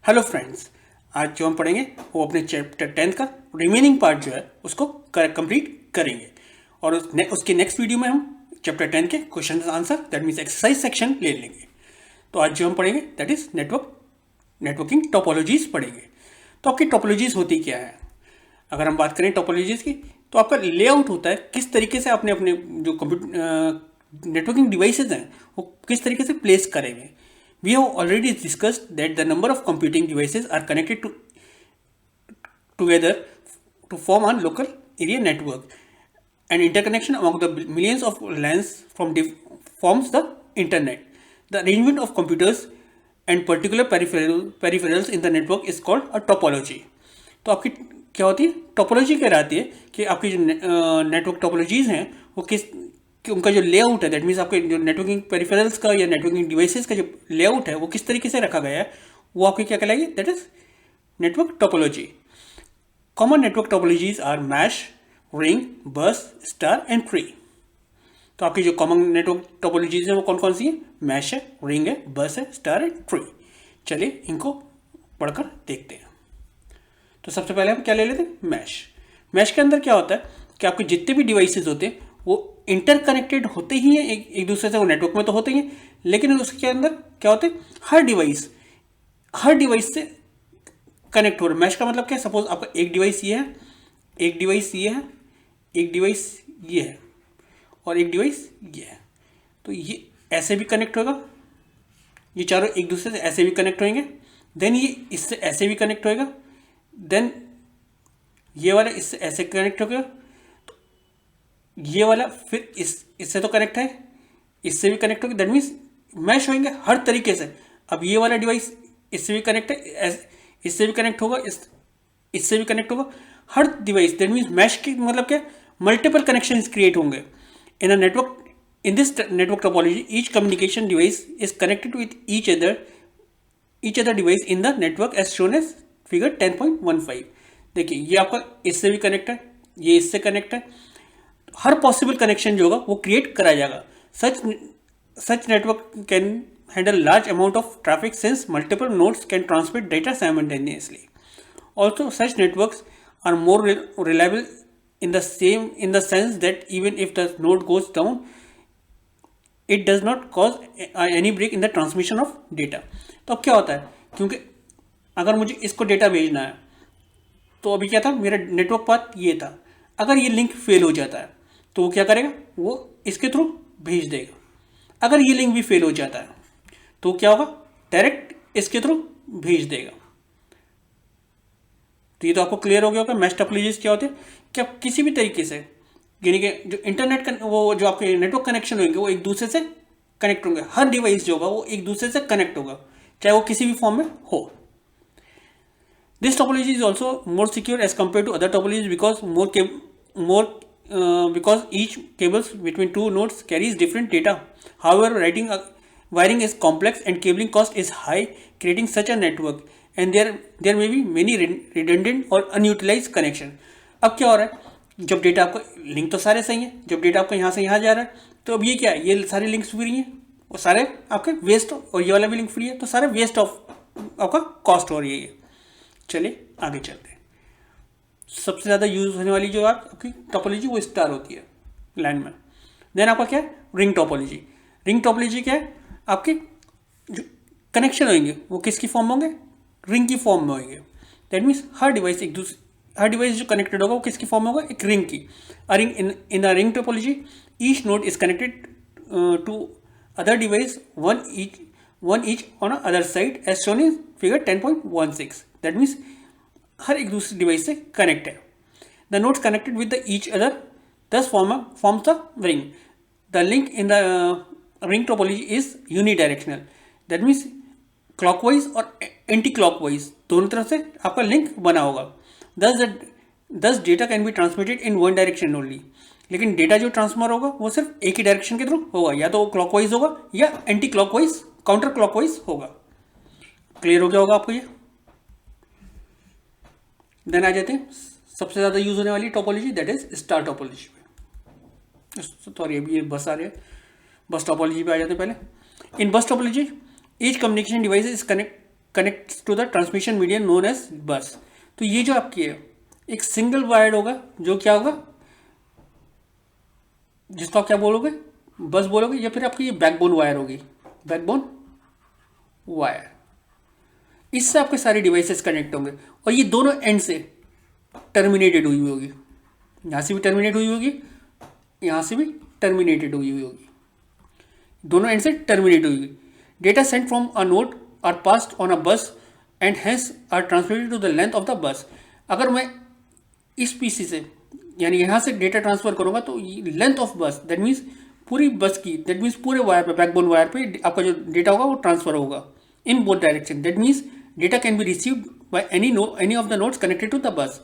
Hello friends, आज जो हम पढ़ेंगे वो अपने चैप्टर 10 का रिमेनिंग पार्ट जो है उसको कंप्लीट करेंगे और उसके नेक्स्ट वीडियो में हम चैप्टर 10 के question answer that means exercise section ले लेंगे। तो आज जो हम पढ़ेंगे दैट इज नेटवर्किंग टोपोलॉजीज पढ़ेंगे। तो आपकी टोपोलॉजीज होती क्या है? अगर हम बात करें टोपोलॉजीज की तो आपका लेआउट होता है किस तरीके से आपने अपने जो कंप्यूटर नेटवर्किंग डिवाइसेज हैं वो किस तरीके से प्लेस करेंगे। We have already discussed that the number of computing devices are connected together to form a local area network. And interconnection among the millions of LANs forms the internet. The arrangement of computers and particular peripherals in the network is called a topology. तो आपकी क्या होती है? Topology कहलाती है कि आपकी जो नेटवर्क टोपोलॉजीज हैं वो कि उनका जो लेआउट है दैट मीन्स आपके जो नेटवर्किंग पेरिफेरल्स का या नेटवर्किंग डिवाइसेस का जो लेआउट है वो किस तरीके से रखा गया है वो आपकी क्या कहलाएगी? That is network topology. Common network topologies are mesh, ring, bus, star and tree. तो आपकी जो कॉमन नेटवर्क टोपोलॉजीज है वो कौन कौन सी है? मैश है, रिंग है, बस है, स्टार है, ट्री। चलिए इनको पढ़कर देखते हैं। तो सबसे पहले हम क्या ले लेते हैं? मैश। मैश के अंदर क्या होता है कि आपके जितने भी डिवाइसेज होते हैं वो इंटरकनेक्टेड होते ही हैं एक दूसरे से, वो नेटवर्क में तो होते ही हैं, लेकिन उसके अंदर क्या होते हैं? हर डिवाइस से कनेक्ट हो रहा है। मैश का मतलब क्या है? सपोज आपका एक डिवाइस ये है, एक डिवाइस ये है, एक डिवाइस ये है और एक डिवाइस ये है। तो ये ऐसे भी कनेक्ट होगा, ये चारों एक दूसरे से ऐसे भी कनेक्ट होंगे, देन ये इससे ऐसे भी कनेक्ट होएगा, देन ये वाला इससे ऐसे कनेक्ट होगा, ये वाला फिर इससे तो कनेक्ट है, इससे भी कनेक्ट होगी, दैट मीन्स मैश होंगे हर तरीके से। अब ये वाला डिवाइस इससे भी कनेक्ट है, इससे भी कनेक्ट होगा, इससे भी कनेक्ट होगा, हर डिवाइस दैट मीन्स मैश की मतलब क्या? मल्टीपल कनेक्शंस क्रिएट होंगे in a network. In this network topology each communication device is connected with each other device in the network as shown as figure 10.15। देखिए ये आपका इससे भी कनेक्ट है, ये इससे कनेक्ट है, हर पॉसिबल कनेक्शन जो होगा वो क्रिएट कराया जाएगा। Such network can handle large amount of traffic since multiple nodes can transmit data simultaneously. Also such networks are more reliable in the sense that even if the node goes down it does not cause any break in the transmission of data। तो अब क्या होता है, क्योंकि अगर मुझे इसको data भेजना है तो अभी क्या था, मेरा नेटवर्क पाथ ये था, अगर ये लिंक फेल हो जाता है तो वो क्या करेगा? वो इसके थ्रू भेज देगा। अगर ये लिंक भी फेल हो जाता है तो क्या होगा? डायरेक्ट इसके थ्रू भेज देगा। तो ये तो आपको क्लियर हो गया होगा मैश टोपोलॉजीज क्या होते हैं कि आप किसी भी तरीके से यानी कि जो इंटरनेट वो जो आपके नेटवर्क कनेक्शन होंगे वो एक दूसरे से कनेक्ट होंगे, हर डिवाइस जो होगा वो एक दूसरे से कनेक्ट होगा चाहे वो किसी भी फॉर्म में हो। This topology is also more secure as compare to other topologies because each cables between two nodes carries different data. However, wiring is complex and cabling cost is high, creating such a network. And there may be many redundant or unutilized connection. अब क्या हो रहा है? जब data आपका link तो सारे सही है, जब डेटा आपका यहाँ से यहाँ जा रहा है तो अब ये क्या है? ये सारे लिंक्स फ्री हैं, वो सारे आपके वेस्ट, और ये वाला भी लिंक फ्री है, तो सारे वेस्ट ऑफ आपका कॉस्ट हो रही है। चलिए आगे चलते हैं। सबसे ज़्यादा यूज होने वाली जो आपकी टोपोलॉजी वो स्टार होती है लैंड में। देन आपका क्या है? Ring topology. रिंग टोपोलॉजी क्या है? आपके जो कनेक्शन होंगे वो किसकी फॉर्म में होंगे? रिंग की फॉर्म में होंगे। दैट मीन्स हर डिवाइस जो कनेक्टेड होगा वो किसकी फॉर्म में होगा? एक रिंग की। In the ring topology each node is connected to other device one each on other side as shown in figure 10.16। That means हर एक दूसरे डिवाइस से कनेक्ट है। The nodes connected with each other thus forms the ring. The link in the ring topology is unidirectional. That means clockwise और anti clockwise दोनों तरफ से आपका लिंक बना होगा। दस data can be transmitted in one direction only. लेकिन data जो ट्रांसफर होगा वो सिर्फ एक ही डायरेक्शन के थ्रू होगा, या तो क्लॉकवाइज होगा या एंटी क्लॉकवाइज काउंटर क्लॉकवाइज होगा। क्लियर हो गया होगा आपको ये? देन आ जाते हैं सबसे ज़्यादा यूज होने वाली topology that is star topology पे। सॉरी अभी ये बस आ रही है, बस टोपोलॉजी पे आ जाते हैं पहले। In bus topology each communication device is connects to the transmission medium known as bus. तो ये जो आपकी है एक सिंगल वायर होगा, जो क्या होगा, जिसको आप क्या बोलोगे, बस बोलोगे, या फिर आपकी ये बैकबोन वायर होगी, बैकबोन वायर। इससे आपके सारे डिवाइसेस कनेक्ट होंगे और ये दोनों एंड से टर्मिनेटेड हुई होगी, यहाँ से भी टर्मिनेट हुई होगी, यहाँ से भी टर्मिनेटेड हुई होगी, दोनों एंड से टर्मिनेट हुई होगी। Data sent from a node are passed on a bus and hence are transmitted to the length of the bus. अगर मैं इस पीसी से यानी यहाँ से डेटा ट्रांसफर करूँगा तो length of bus, that means पूरी बस की, दैट मीन्स पूरे वायर पे, बैकबोन वायर पे आपका जो डेटा होगा वो ट्रांसफर होगा in both direction. That means data can be received by any of the nodes connected to the bus.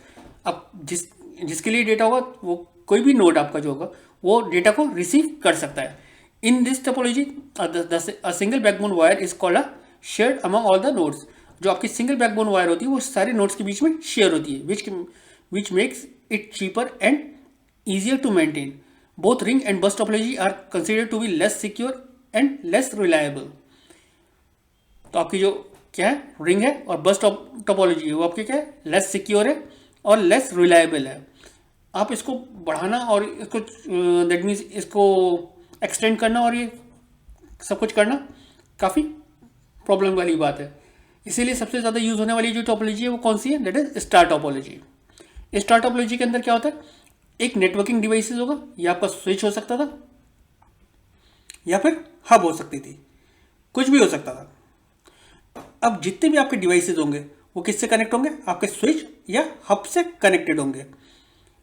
अब जिसके लिए डेटा होगा वो कोई भी नोड आपका जो होगा वो डेटा को रिसीव कर सकता है। In this topology a single backbone wire is called a shared among all the nodes. जो आपकी सिंगल बैकबोन वायर होती है वो सारे नोड्स के बीच में शेयर होती है, which makes it cheaper and easier to maintain. Both ring and bus topology are considered to be less secure and less reliable. तो आपकी जो क्या है रिंग है और बस टोपोलॉजी है वो आपकी क्या है, लेस सिक्योर है और लेस रिलायबल है। आप इसको बढ़ाना और इसको दैट मीन्स इसको एक्सटेंड करना और ये सब कुछ करना काफ़ी प्रॉब्लम वाली बात है। इसीलिए सबसे ज़्यादा यूज़ होने वाली जो टोपोलॉजी है वो कौन सी है, that is star topology. Star topology के अंदर क्या होता है, एक नेटवर्किंग डिवाइसेस होगा, या आपका स्विच हो सकता था या फिर हब हो सकती थी, कुछ भी हो सकता था। अब जितने भी आपके डिवाइसेस होंगे वो किससे कनेक्ट होंगे, आपके स्विच या हब से कनेक्टेड होंगे।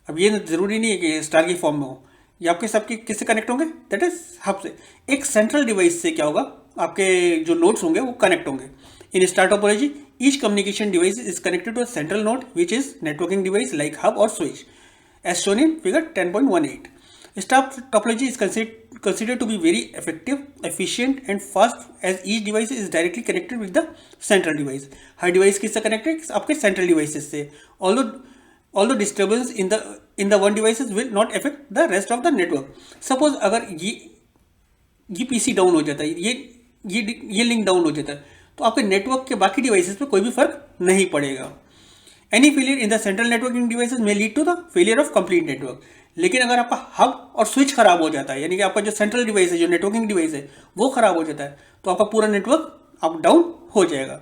अब ये ज़रूरी नहीं है कि स्टार की फॉर्म में हो, ये आपके सबके किससे कनेक्ट होंगे, दैट इज हब से। एक सेंट्रल डिवाइस से क्या होगा, आपके जो नोड्स होंगे वो कनेक्ट होंगे। In star topology each communication device is connected to a central node which is networking device like hub or switch as shown in figure 10.18. Star topology is considered to be very effective, efficient and fast as each device is directly connected with the central device. Her device किससे connected है, आपके central devices से। Although disturbance in the one devices will not affect the rest of the network. Suppose अगर ये PC down हो जाता है, ये लिंक डाउन हो जाता है, तो आपके नेटवर्क के बाकी डिवाइसेस पे कोई भी फर्क नहीं पड़ेगा। Any failure in the central networking devices में lead to the failure of complete network. लेकिन अगर आपका हब और स्विच खराब हो जाता है, यानी कि आपका जो सेंट्रल डिवाइस है, जो नेटवर्किंग डिवाइस है, वो खराब हो जाता है, तो आपका पूरा नेटवर्क अप डाउन हो जाएगा।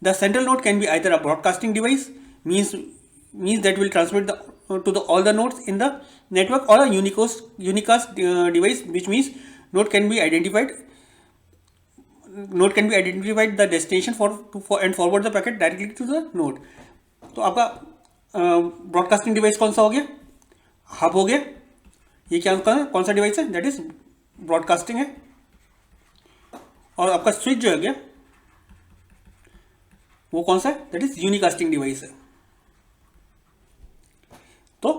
The central node can be either a broadcasting device means that will transmit to all the nodes in the network, or a unicast device which means node can be identified the destination and forward the packet directly to the node. तो आपका broadcasting device कौन सा हो गया, hub हो गया। ये क्या कौन सा डिवाइस है, दैट इज ब्रॉडकास्टिंग है। और आपका स्विच जो है गया वो कौन सा है, दैट इज यूनिकास्टिंग डिवाइस है। तो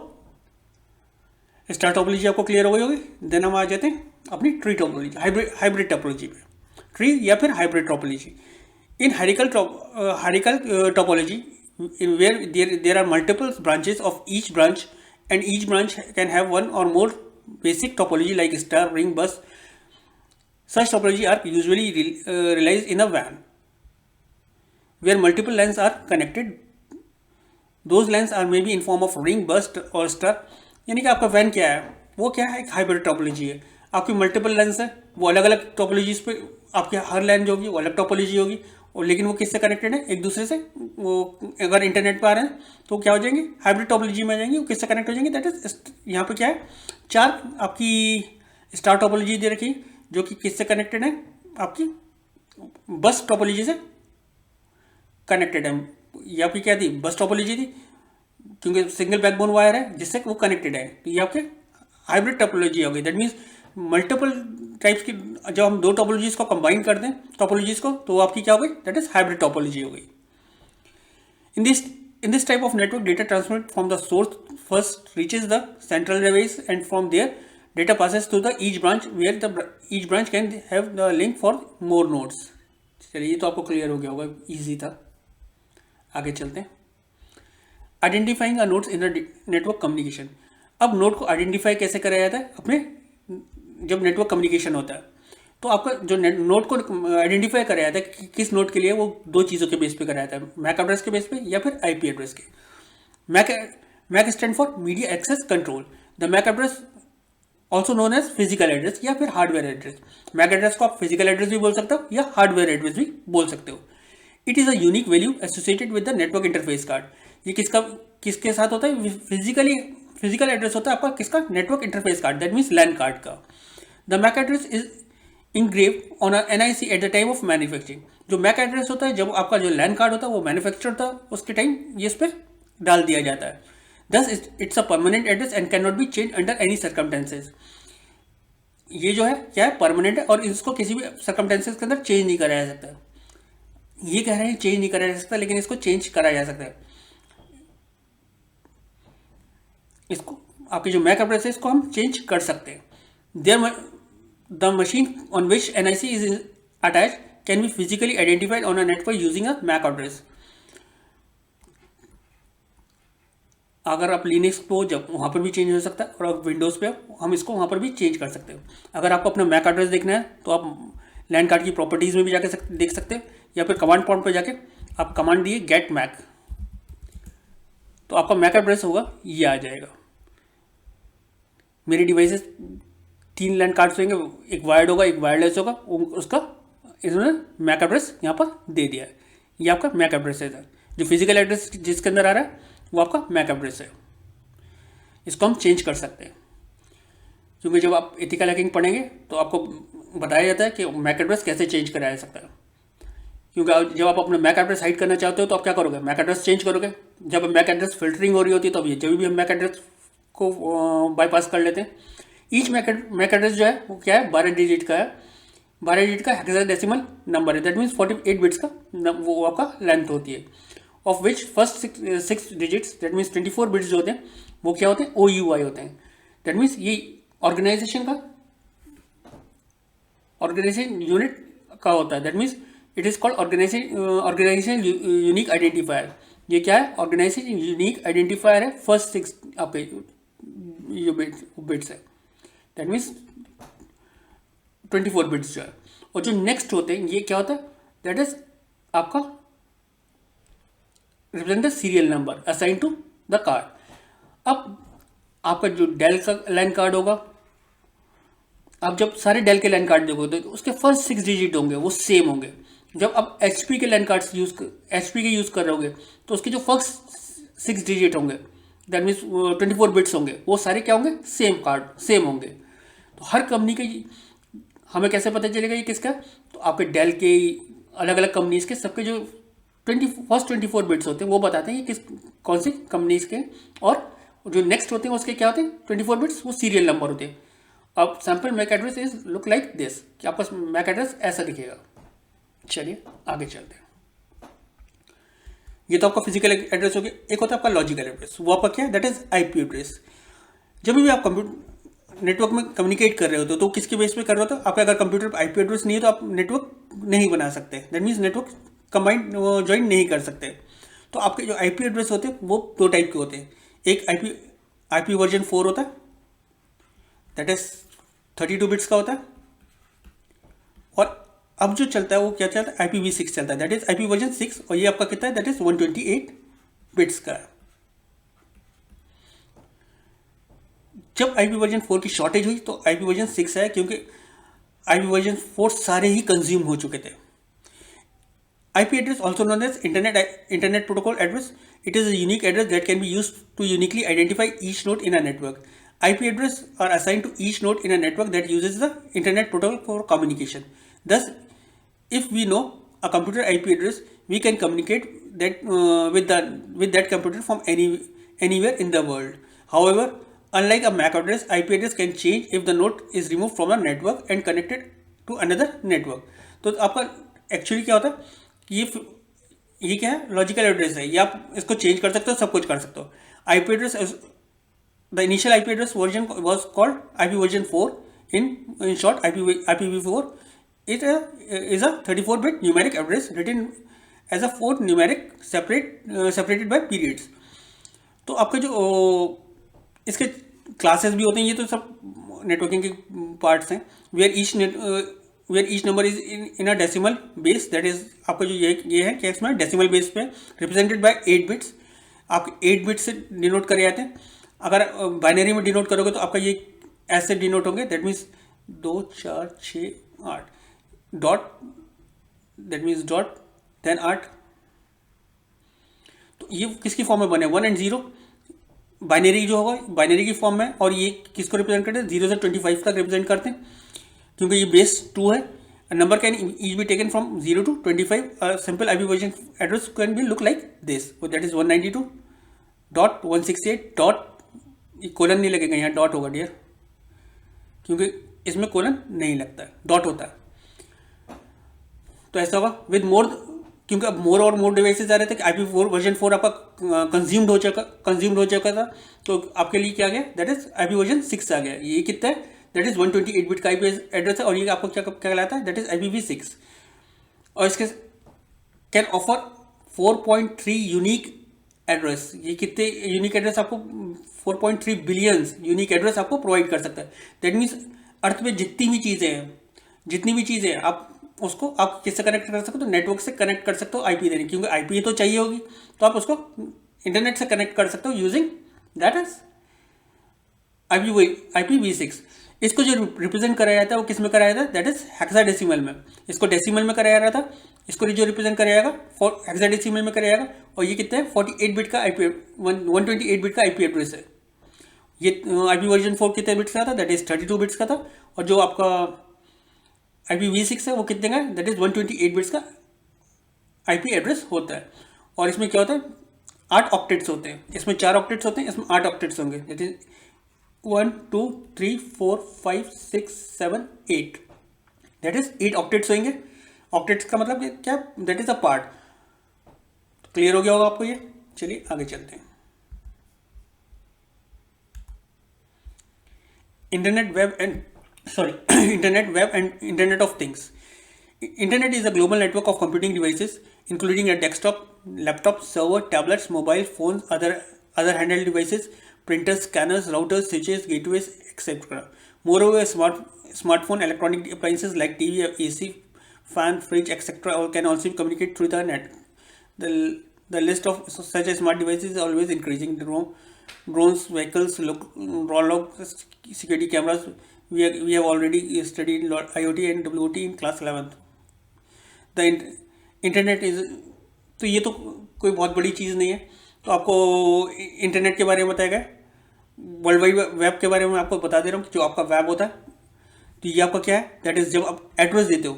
स्टार टोपोलॉजी आपको क्लियर हो गई होगी। देन हम आ जाते हैं अपनी ट्री टोपोलॉजी, हाइब्रिड टोपोलॉजी पे, ट्री या फिर hybrid topology. In hierarchical topology where there are multiple branches of each branch and each branch can have one or more basic topology like star, ring, bus. Such topology are usually realized in a WAN where multiple LANs are connected. Those LANs are maybe in form of ring, bus or star. यानी कि आपका WAN क्या है, वो क्या है, एक hybrid topology है। आपकी मल्टीपल LANs है, वो अलग अलग टोपोलॉजीज पे, आपके हर LAN जो होगी वो अलग टोपोलॉजी होगी, और लेकिन वो किससे कनेक्टेड है, एक दूसरे से। वो अगर इंटरनेट पर आ रहे हैं तो क्या हो जाएंगे, हाइब्रिड टोपोलॉजी में आ जाएंगे, वो किससे कनेक्ट हो जाएंगे, दैट इज यहाँ पे क्या है, चार आपकी स्टार टोपोलॉजी दे रखी जो कि किससे कनेक्टेड है, आपकी बस टोपोलॉजी से कनेक्टेड है। ये आपकी क्या थी, बस टोपोलॉजी थी, क्योंकि सिंगल बैकबोन वायर है जिससे वो कनेक्टेड है। तो ये आपके हाइब्रिड टोपोलॉजी हो गई। दैट मीन्स मल्टीपल टाइप्स की, जब हम दो टोपोलॉजीज को कंबाइन कर दें टोपोलॉजीज को, तो आपकी क्या हो गई, दैट इज हाइब्रिड टोपोलॉजी हो गई। In this type of network data transmit from the source first reaches the central device and from there data passes to the each branch where the each branch can have the link for more nodes. चलिए, ये तो आपको clear हो गया होगा, easy था। आगे चलते हैं। Identifying a nodes in the network communication. अब नोड को आइडेंटिफाई कैसे करा जाता है अपने, जब नेटवर्क कम्युनिकेशन होता है, तो आपका जो नोड को आइडेंटिफाई कराया जाता है कि किस नोड के लिए, वो दो चीज़ों के बेस पे कराया जाता है, मैक एड्रेस के बेस पे या फिर आईपी एड्रेस के। MAC stand for media access control. The MAC address also known as physical address या फिर हार्डवेयर एड्रेस। मैक एड्रेस को आप फिजिकल एड्रेस भी बोल सकते हो या हार्डवेयर एड्रेस भी बोल सकते हो। It is a unique value associated with the network interface card. ये किसके साथ होता है? फिजिकल एड्रेस होता है आपका किसका? Network interface card, that means LAN card का। The MAC address is engrave on NIC at the time of manufacturing. जो मैक एड्रेस होता है, जब आपका जो लैन कार्ड होता है वो मैन्युफैक्चर होता है, उसके टाइम ये इस पर डाल दिया जाता है। दस it's a permanent address and can not be change under any circumstances. ये जो है क्या है? परमानेंट है और इसको किसी भी सर्कमस्टेंसेज के अंदर चेंज नहीं कराया जा सकता। ये कह रहे हैं चेंज नहीं कराया जा सकता, लेकिन इसको चेंज कराया जा सकता है। इसको आपकी जो मैक एड्रेस है इसको हम चेंज कर सकते हैं। The machine on which NIC is attach can be physically identified on a network using a MAC address. अगर आप लिनक्स को जब वहाँ पर भी चेंज हो सकता है और आप विंडोज़ पे हम इसको वहाँ पर भी चेंज कर सकते हो। अगर आपको अपना मैक एड्रेस देखना है तो आप लैन कार्ड की प्रॉपर्टीज़ में भी जाके देख सकते हैं, या फिर कमांड प्रॉम्प्ट पे जाके आप कमांड दिए गेट मैक, तो आपका मैक एड्रेस होगा ये आ जाएगा। मेरी डिवाइसेस 3 लैन कार्ड्स होंगे, एक वायर्ड होगा एक वायरलेस होगा, उसका इन्होंने मैक एड्रेस यहाँ पर दे दिया है। ये आपका मैक एड्रेस है। जो फिजिकल एड्रेस जिसके अंदर आ रहा है वो आपका मैक एड्रेस है। इसको हम चेंज कर सकते हैं, क्योंकि जब आप एथिकल हैकिंग पढ़ेंगे तो आपको बताया जाता है कि मैक एड्रेस कैसे चेंज कराया जा सकता है। क्योंकि जब आप अपना मैक एड्रेस हाइड करना चाहते हो तो आप क्या करोगे? मैक एड्रेस चेंज करोगे। जब मैक एड्रेस फिल्टरिंग हो रही होती है तो अब ये जब भी हम मैक एड्रेस को बाईपास कर लेते हैं। ईच मैक एड्रेस जो है वो क्या है? 12 डिजिट का है। 12 डिजिट का हेक्साडेसिमल नंबर है, दैट मीन्स 48 बिट्स का वो आपका लेंथ होती है। Of which first 6 digits that means 24 bits जो होते हैं वो क्या होते हैं? OUI होते हैं। दैट मीन्स ये ऑर्गेनाइजेशन यूनिट का होता है। That means it is called organization unique identifier. ये क्या है? ऑर्गेनाइजेशन यूनिक आइडेंटिफायर है। फर्स्ट 6 आपके ये बिट्स है, दैट मीन्स 24 बिट्स जो है। और जो नेक्स्ट होते हैं ये क्या होता है? दैट इज आपका represent the serial number assign to the card. अब आपका जो डेल का लाइन कार्ड होगा, आप जब सारे डेल के लाइन कार्ड देखोगे तो उसके फर्स्ट 6 डिजिट होंगे वो सेम होंगे। जब आप HP के लाइन कार्ड्स HP के यूज़ कर रहे होगे तो उसके जो फर्स्ट 6 डिजिट होंगे दैट मीन्स 24 बिट्स होंगे, वो सारे क्या होंगे? सेम होंगे। तो हर कंपनी के हमें कैसे पता चलेगा ये किसका? तो आपके डेल के अलग अलग कंपनीज के सबके जो फर्स्ट 24 बिट्स होते हैं वो बताते हैं कि कौन सी कंपनीज के, और जो नेक्स्ट होते हैं उसके क्या होते हैं? 24 बिट्स, वो सीरियल नंबर होते हैं। अब sample MAC address is look like this, कि आपका मैक एड्रेस ऐसा दिखेगा। चलिए आगे चलते हैं। ये तो आपका फिजिकल एड्रेस हो गया। एक होता है आपका लॉजिकल एड्रेस, वो आपका क्या है? That is IP address. जब भी आप कंप्यूटर नेटवर्क में कम्युनिकेट कर रहे होते हो तो किसके बेस पे कर रहे होते हो? आपका अगर कंप्यूटर पर IP एड्रेस नहीं है तो आप नेटवर्क नहीं बना सकते, that means network combined join नहीं कर सकते। तो आपके जो IP एड्रेस होते हैं वो 2 टाइप के होते हैं। एक IP वर्जन 4 होता है, दैट इज 32 बिट्स का होता है। और अब जो चलता है वो क्या चलता है? IPv6 चलता है, दैट इज IP वर्जन 6, और ये आपका कितना है? दैट इज 128 बिट्स का है। जब IP वर्जन 4 की शॉर्टेज हुई तो IP वर्जन 6 है, क्योंकि IP वर्जन 4 सारे ही कंज्यूम हो चुके थे। IP address also known as internet protocol address. It is a unique address that can be used to uniquely identify each node in a network. IP address are assigned to each node in a network that uses the internet protocol for communication. Thus, if we know a computer IP address, we can communicate with that computer from anywhere in the world. However, unlike a MAC address, IP address can change if the node is removed from a network and connected to another network. तो आपका actually क्या होता है? ये क्या है? Logical address है। ये आप इसको चेंज कर सकते हो, सब कुछ कर सकते हो। IP address, the initial IP address version was called IP version 4, in short IPv4. It is a 34-bit numeric address written as a 4 numeric separated by periods. तो आपके जो इसके क्लासेस भी होते हैं, ये तो सब नेटवर्किंग के पार्ट्स हैं। Where where each number is in a decimal base, that is आपका जो ये है कि इसमें डेसिमल बेस पे रिप्रेजेंटेड बाय 8 बिट्स, आप 8 बिट्स से डिनोट करे जाते हैं। अगर बाइनरी में डिनोट करोगे तो आपका ये ऐसे डिनोट होंगे, that means 2 4 6 8 dot, that means dot then 8। तो ये किसकी फॉर्म में बने, 1 and 0 बाइनरी जो होगा बाइनरी की फॉर्म में, और ये किसको रिप्रेजेंट करते हैं, 0 से 25 तक रिप्रेजेंट करते हैं, क्योंकि ये बेस 2 है। Number can each be taken from 0 to 25। Simple IP version address can be look like this, that is 192.168 dot, colon नहीं लगेगा यहाँ, डॉट होगा डियर, क्योंकि इसमें कोलन नहीं लगता है, डॉट होता है। तो ऐसा होगा विद मोर, क्योंकि अब मोर और मोर डिवाइसेस आ रहे थे कि IP4 वर्जन 4 आपका कंज्यूम्ड हो चुका था, तो आपके लिए क्या आ गया, दैट इज IP वर्जन 6 आ गया। ये कितना है, दैट इज 128 बिट का IP एड्रेस है, और ये आपको क्या कहलाता है, दैट इज IPv6। और इसके कैन ऑफर 4.3 यूनिक एड्रेस, ये कितने यूनिक एड्रेस आपको 4.3 बिलियंस यूनिक एड्रेस आपको प्रोवाइड कर सकता है। दैट मीन्स अर्थ में जितनी भी चीज़ें हैं आप उसको आप किससे कनेक्ट कर सकते हो, तो नेटवर्क से कनेक्ट कर सकते हो IP देने, क्योंकि IP तो चाहिए होगी, तो आप उसको इंटरनेट से कनेक्ट कर सकते हो यूजिंग दैट इज IPv6। इसको जो रिप्रेजेंट कराया जाता है वो किस में कराया जाता है, दैट इज हेक्साडेसिमल में। इसको डेसिमल में कराया जा रहा था, इसको जो रिप्रेजेंट कराया जाएगा हेक्साडेसिमल में कराया जाएगा। और ये कितना है, 48 बिट का IP 128 बिट का IP एड्रेस है। ये IP वर्जन 4 कितने बिट्स का था, दैट इज 32 बिट्स का था। और जो आपका IPv6 है वो कितने का है, दैट इज 128 बिट्स का IP एड्रेस होता है। और इसमें क्या होता है, 8 ऑक्टेट्स होते हैं, इसमें 4 ऑक्टेट्स होते हैं, इसमें 8 ऑक्टेट्स होंगे, that is 1 2 3 4 5 6 7 8, that is 8 octets होंगे। ऑक्टेट्स का मतलब क्या, that is a part. Clear हो गया होगा आपको ये। चलिए आगे चलते हैं। Internet web and Internet of Things. Internet is a global network of computing devices, including a desktop, laptop, server, tablets, mobile phones, other handheld devices, printers, scanners, routers, switches, gateways, etc. Moreover, smartphone, electronic appliances like TV, AC, fan, fridge, etc. can also communicate through the net. The list of such smart devices is always increasing. Drones, vehicles, log security cameras. We have already studied IoT and WOT in class 11th. The internet is, तो ये तो कोई बहुत बड़ी चीज़ नहीं है। तो आपको इंटरनेट के बारे में बताया गया, वर्ल्ड वाइड वेब के बारे में आपको बता दे रहा हूँ। जो आपका वेब होता है, तो ये आपका क्या है, दैट इज जब आप एड्रेस देते हो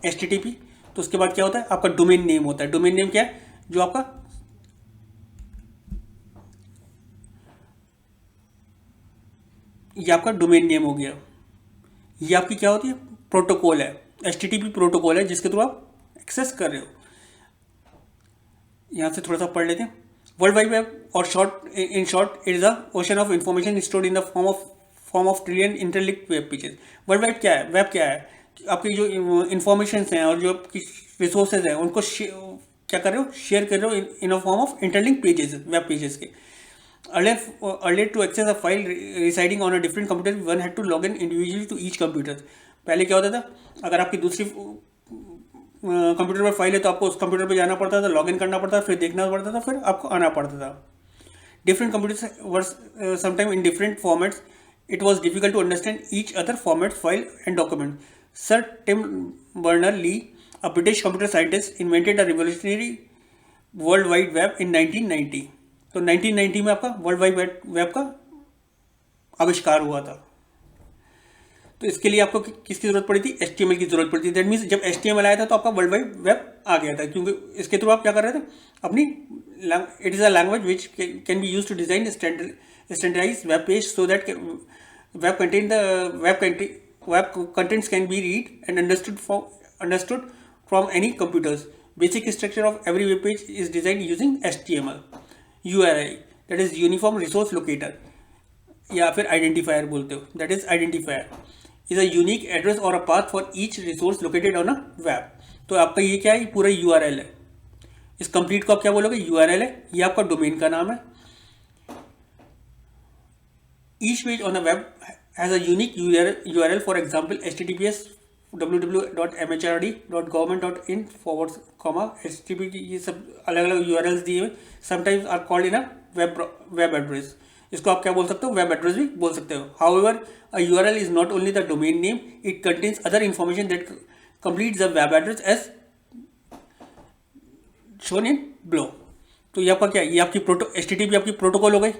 HTTP, तो उसके बाद क्या होता है, आपका डोमेन नेम होता है। डोमेन नेम क्या है, जो आपका ये आपका डोमेन नेम हो गया। ये आपकी क्या होती है, प्रोटोकॉल है, HTTP प्रोटोकॉल है, जिसके थ्रू आप एक्सेस कर रहे हो। यहाँ से थोड़ा सा पढ़ लेते हैं। वर्ल्ड वाइड वेब और in short it is a ocean of information stored in the form of trillion interlinked web pages. World wide क्या है, वेब क्या है, आपकी जो इंफॉर्मेशन हैं और जो आपकी रिसोर्सेज हैं उनको क्या कर रहे हो, शेयर कर रहे हो in a form of interlink pages, web pages के। Earlier to access a file residing on a different computer, one had to log in individually to each computer. पहले क्या होता था, अगर आपकी दूसरी कंप्यूटर पर फाइल है तो आपको उस कंप्यूटर पर जाना पड़ता था, लॉगिन करना पड़ता था, फिर देखना पड़ता था, फिर आपको आना पड़ता था। Different computers were sometime in different formats, it was difficult to understand each other format, file and document. Sir Tim Berners Lee, a British computer scientist, invented a revolutionary world wide web in 1990। तो 1990 में आपका world wide web का आविष्कार हुआ था। तो इसके लिए आपको किसकी जरूरत पड़ी थी, HTML की जरूरत पड़ी थी। दैट मीन्स जब HTML आया था तो आपका वर्ल्ड वाइड वेब आ गया था, क्योंकि इसके थ्रू आप क्या कर रहे थे, अपनी it is a language which can be use to design standardize web page so that web contents can be read and understood from any computers. Basic structure of every web page is design using HTML। URI, that is uniform resource locator, या फिर identifier बोलते हो, that is identifier is a unique address और a path for each resource located on a web. तो आपका ये क्या है, पूरा URL है। इस कंप्लीट को आप क्या बोलोगे, URL है, ये आपका डोमेन का नाम है। Each page on a web has a unique URL, for example HTTPS www.mhrd.government.in/HTTP, ये सब अलग अलग URLs दिए हुए, sometimes are called in a web address. इसको आप क्या बोल सकते हो, वेब एड्रेस भी बोल सकते हो। However a URL is not only the domain name, it contains other information that complete the web address as shown in below. तो ये आपका क्या, ये आपकी HTTP आपकी प्रोटोकॉल हो गई,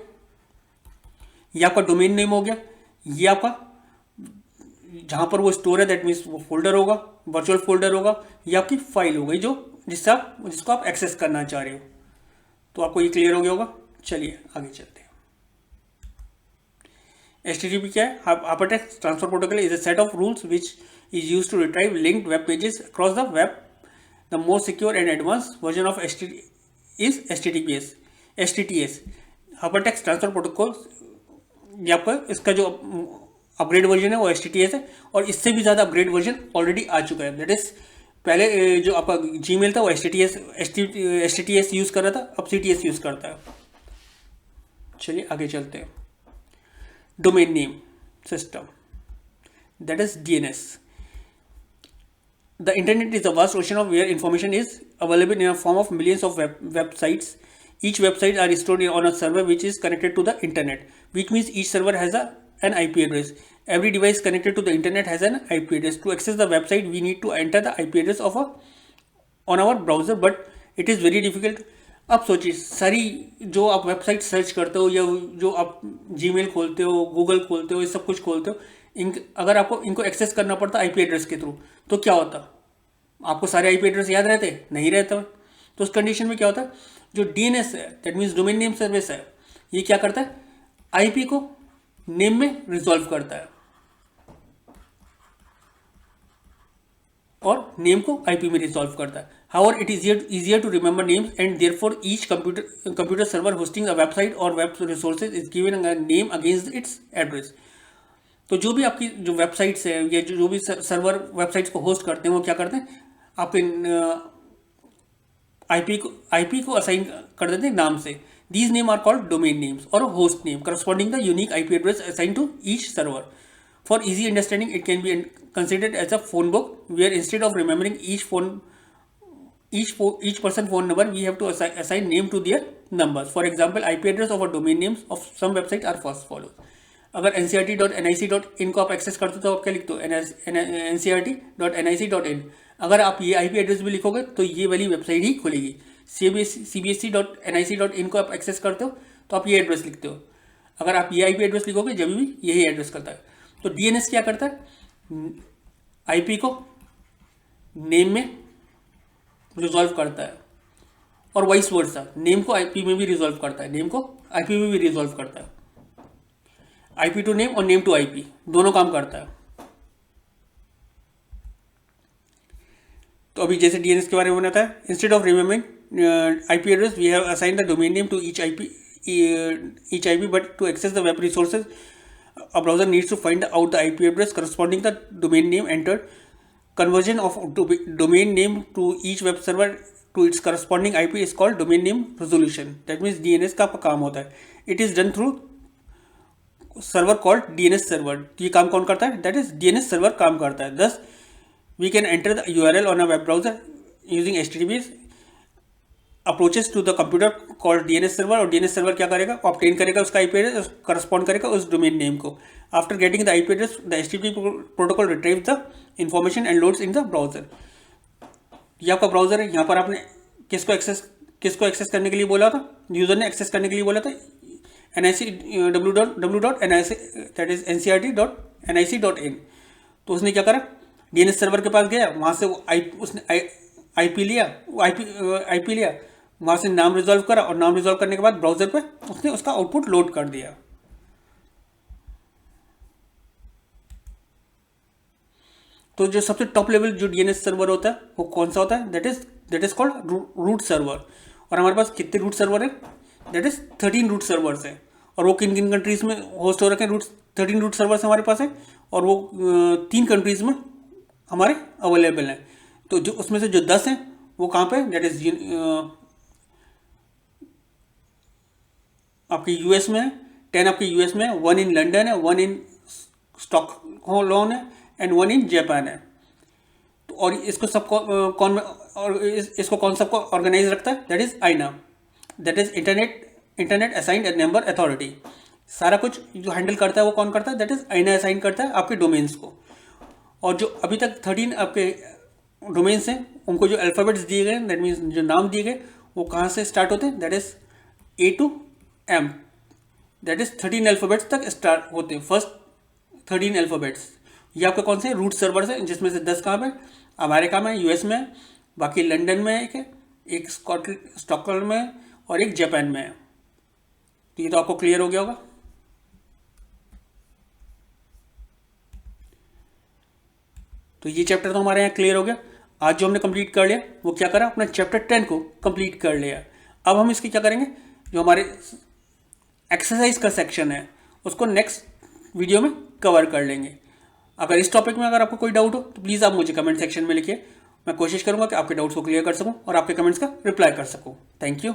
ये आपका डोमेन नेम हो गया, ये आपका जहाँ पर वो स्टोर है दैट मीन्स वो फोल्डर होगा, वर्चुअल फोल्डर होगा, ये आपकी फाइल हो गई जो जिसको आप एक्सेस करना चाह रहे हो। तो आपको ये क्लियर हो गया होगा। चलिए आगे चलते हैं। HTTP क्या है? Hypertext transfer protocol is a set of rules which is used to retrieve linked web pages across the web. The most secure and advance version of is HTTPS। Hypertext transfer protocol, ये आपका इसका जो upgrade version है वो HTTPS है, और इससे भी ज़्यादा अपग्रेड वर्जन ऑलरेडी आ चुका है। दैट इज पहले जो आपका Gmail था वो HTTPS यूज़ कर रहा था, अब CTS यूज़ करता है। चलिए आगे चलते हैं। Domain name system, that is DNS। The internet is a vast ocean of where information is available in a form of millions of websites. Each website are stored on a server which is connected to the internet, which means each server has an IP address. Every device connected to the internet has an IP address. To access the website, we need to enter the IP address on our browser, but it is very difficult. अब सोचिए, सारी जो आप website search करते हो या जो आप Gmail खोलते हो, गूगल खोलते हो, ये सब कुछ खोलते हो, अगर आपको इनको एक्सेस करना पड़ता IP एड्रेस के थ्रू, तो क्या होता? आपको सारे IP एड्रेस याद रहते? नहीं रहता। तो उस कंडीशन में क्या होता है, जो DNS है, that means domain name service है, ये क्या करता है, IP को नेम में रिजॉल्व करता है और नेम को IP में रिजॉल्व करता है। However, it is easier to remember names, and therefore each computer server hosting a website or web resources is given a name against its address. तो जो भी आपकी जो वेबसाइट्स है या जो भी सर्वर वेबसाइट्स को होस्ट करते हैं, वो क्या करते हैं, आपके IP को असाइन कर देते हैं नाम से। These names are called domain names or host name, corresponding the unique IP address assigned to each server. For easy understanding, it can be considered as a phone book, where instead of remembering each person phone number, we have to assign name to their numbers. For example, IP address of a domain names of some website are first follows. अगर ncrt.nic.in को आप access करते हो तो आप क्या लिखते हो, ncrt.nic.in। अगर आप ये IP एड्रेस भी लिखोगे तो ये वाली वेबसाइट ही खुलेगी। cbsc.nic.in को आप एक्सेस करते हो तो आप ये एड्रेस लिखते हो। अगर आप ये IP एड्रेस लिखोगे जब भी यही एड्रेस करता है। तो DNS क्या करता है, IP को नेम में रिजॉल्व करता है, और वाइस वर्सा, नेम को IP में भी रिजॉल्व करता है, नेम को IP में भी रिजॉल्व करता है। IP टू नेम और नेम टू IP दोनों काम करता है। तो अभी जैसे DNS के बारे में बताया, instead of remembering IP address, we have assign the domain name to each IP, but to access the web resources a browser needs to find out the IP address corresponding the domain name entered. Conversion of domain name to each web server to its corresponding IP is called domain name resolution. That means DNS का काम होता है। It is done through server called DNS server. ये काम कौन करता है? That is DNS server काम करता है। Thus we can enter the URL on a web browser using HTTPS approaches to the computer called DNS server, और DNS server क्या करेगा, ऑब्टेन करेगा उसका IP एड्रेस, करस्पॉन्ड करेगा उस डोमेन नेम को। After getting the IP address, the HTTP protocol retrieves the information and loads in the browser. ये आपका ब्राउजर है, यहाँ पर आपने किसको एक्सेस करने के लिए बोला था, यूजर ने एक्सेस करने के लिए बोला था ncrt.nic.in। तो उसने क्या करा, DNS सर्वर के पास गया, वहाँ से वो उसने IP लिया, वहाँ से नाम रिजॉल्व करा, और नाम रिजॉल्व करने के बाद ब्राउजर पे उसने उसका आउटपुट लोड कर दिया। तो जो सबसे टॉप लेवल जो DNS सर्वर होता है वो कौन सा होता है, that is called root server. और हमारे पास कितने रूट सर्वर है, दैट इज 13 रूट सर्वर्स हैं। और वो किन किन कंट्रीज में होस्ट हो रखे हैं, 13 रूट सर्वर्स हमारे पास है, और वो 3 कंट्रीज में हमारे अवेलेबल हैं। तो जो उसमें से जो 10 हैं वो कहाँ पे, दैट इज आपके US में है, 10 आपके US में है, 1 इन लंदन है, 1 इन स्टॉकहोम है, एंड 1 इन जापान है। और इसको सब कौन और इसको कौन सबको ऑर्गेनाइज रखता है? दैट इज आईना, that is internet assigned number authority. सारा कुछ जो हैंडल करता है वो कौन करता है? दैट इज आईना असाइन करता है आपके डोमेन्स को। और जो अभी तक 13 आपके डोमेन्स हैं उनको जो अल्फ़ाबेट्स दिए गए, दैट मीन्स जो नाम दिए गए, वो कहाँ से स्टार्ट होते हैं? That is A to M, that is 13 alphabets तक स्टार्ट होते हैं, फर्स्ट 13 अल्फ़ाबेट्स। ये आपके कौन से रूट सर्वर्स हैं, जिसमें से 10 कहाँ पे? अमेरिका में, यूएस में, बाकी लंदन में एक स्टॉकहोल्म में और एक जापान में है। तो ये तो आपको क्लियर हो गया होगा। तो ये चैप्टर तो हमारे यहाँ क्लियर हो गया। आज जो हमने कंप्लीट कर लिया वो क्या करा? अपना चैप्टर 10 को कंप्लीट कर लिया। अब हम इसकी क्या करेंगे? जो हमारे एक्सरसाइज का सेक्शन है उसको नेक्स्ट वीडियो में कवर कर लेंगे। अगर इस टॉपिक में अगर आपको कोई डाउट हो तो प्लीज़ आप मुझे कमेंट सेक्शन में लिखिए। मैं कोशिश करूंगा कि आपके डाउट्स को क्लियर कर सकूं और आपके कमेंट्स का रिप्लाई कर सकूं। Thank you.